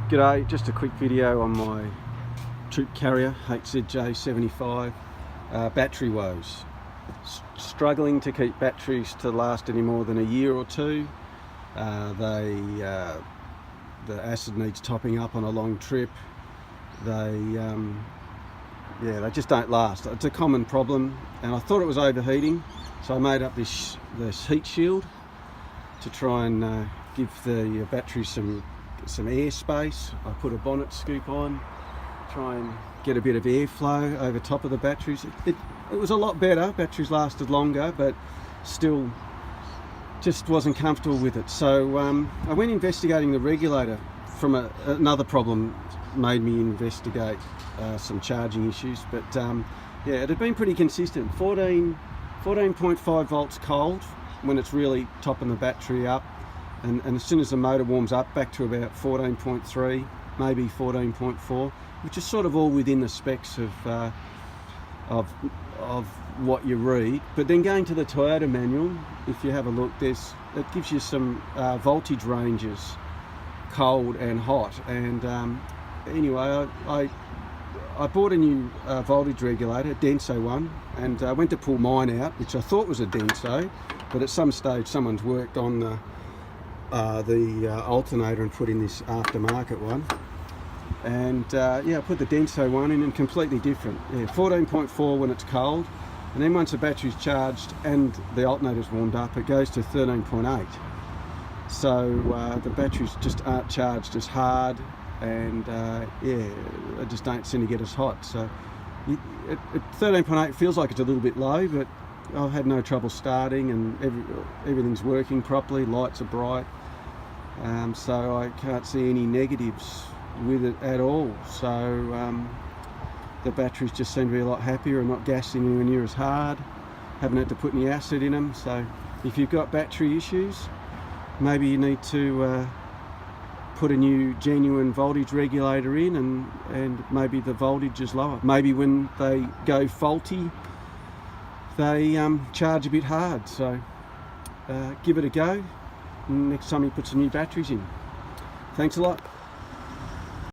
G'day, just a quick video on my troop carrier Hzj75 battery woes. Struggling to keep batteries to last any more than a year or two. The acid needs topping up on a long trip. They just don't last. It's a common problem, and I thought it was overheating, so I made up this heat shield to try and give the battery some air space. I put a bonnet scoop on, try and get a bit of airflow over top of the batteries. It was a lot better. Batteries lasted longer, but still just wasn't comfortable with it. So I went investigating the regulator. From another problem made me investigate some charging issues, but yeah, it had been pretty consistent. 14.5 volts cold when it's really topping the battery up, and as soon as the motor warms up, back to about 14.3, maybe 14.4, which is sort of all within the specs of what you read. But then going to the Toyota manual, if you have a look, it gives you some voltage ranges, cold and hot. And anyway, I bought a new voltage regulator, a Denso one, and I went to pull mine out, which I thought was a Denso, but at some stage someone's worked on the alternator and put in this aftermarket one. And yeah, I put the Denso one in, and completely different. Yeah, 14.4 when it's cold, and then once the battery's charged and the alternator's warmed up, it goes to 13.8. So the batteries just aren't charged as hard, and yeah, they just don't seem to get as hot. So at 13.8 feels like it's a little bit low, but I've had no trouble starting, and everything's working properly. Lights are bright, so I can't see any negatives with it at all. So the batteries just seem to be a lot happier and not gassing anywhere near as hard. Haven't had to put any acid in them. So if you've got battery issues, maybe you need to put a new genuine voltage regulator in, and maybe the voltage is lower. Maybe when they go faulty, they charge a bit hard. So give it a go next time you put some new batteries in. Thanks a lot.